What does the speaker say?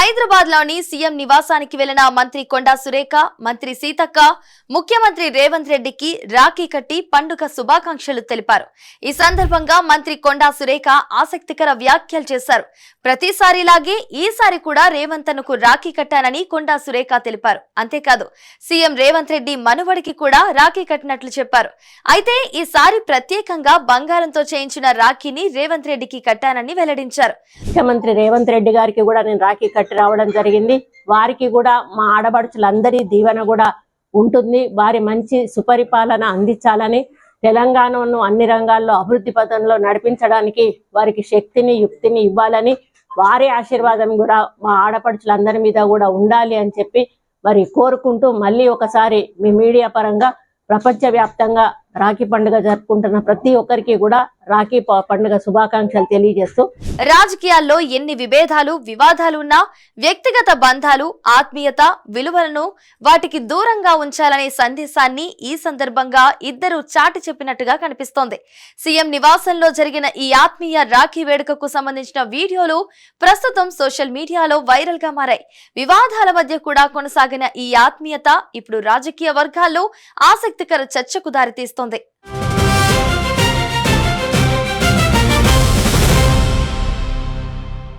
హైదరాబాద్ లోని సీఎం నివాసానికి వెళ్లిన మంత్రి కొండా సురేఖ, మంత్రి సీతక్క ముఖ్యమంత్రి రేవంత్ రెడ్డికి రాఖీ కట్టి పండుగ శుభాకాంక్షలు తెలిపారు. ఈ సందర్భంగా మంత్రి కొండా సురేఖ ఆసక్తికర వ్యాఖ్యలు చేశారు. ప్రతిసారిలాగే ఈసారి కూడా రేవంత్ కు రాఖీ కట్టానని కొండా సురేఖ తెలిపారు. అంతేకాదు సీఎం రేవంత్ రెడ్డి మనువడికి కూడా రాఖీ కట్టినట్లు చెప్పారు. అయితే ఈసారి ప్రత్యేకంగా బంగారంతో చేయించిన రాఖీని రేవంత్ రెడ్డికి కట్టానని వెల్లడించారు. ముఖ్యమంత్రి రేవంత్ రెడ్డి గారికి కూడా నేను రాఖీ కట్టి రావడం జరిగింది. వారికి కూడా మా ఆడబడుచులందరి దీవెన కూడా ఉంటుంది. వారి మంచి సుపరిపాలన అందించాలని, తెలంగాణను అన్ని రంగాల్లో అభివృద్ధి పథంలో నడిపించడానికి వారికి శక్తిని యుక్తిని ఇవ్వాలని, వారి ఆశీర్వాదం కూడా మా ఆడపడుచులందరి మీద కూడా ఉండాలి అని చెప్పి మరి కోరుకుంటూ మళ్ళీ ఒకసారి మీ మీడియా పరంగా ప్రపంచవ్యాప్తంగా రాఖీ పండుగ జరుపుకుంటున్న ప్రతి ఒక్కరికి కూడా రాఖీ పండుగ శుభాకాంక్షలు తెలియజేస్తూ, రాజకీయాల్లో ఎన్ని విభేదాలు వివాదాలు ఉన్నా వ్యక్తిగత బంధాలు, ఆత్మీయత, విలువలను వాటికి దూరంగా ఉంచాలనే సందేశాన్ని ఈ సందర్భంగా ఇద్దరు చాటి చెప్పినట్టుగా కనిపిస్తోంది. సీఎం నివాసంలో జరిగిన ఈ ఆత్మీయ రాఖీ వేడుకకు సంబంధించిన వీడియోలు ప్రస్తుతం సోషల్ మీడియాలో వైరల్ గా మారాయి. వివాదాల మధ్య కూడా కొనసాగిన ఈ ఆత్మీయత ఇప్పుడు రాజకీయ వర్గాల్లో ఆసక్తికర చర్చకు దారితీస్తోంది.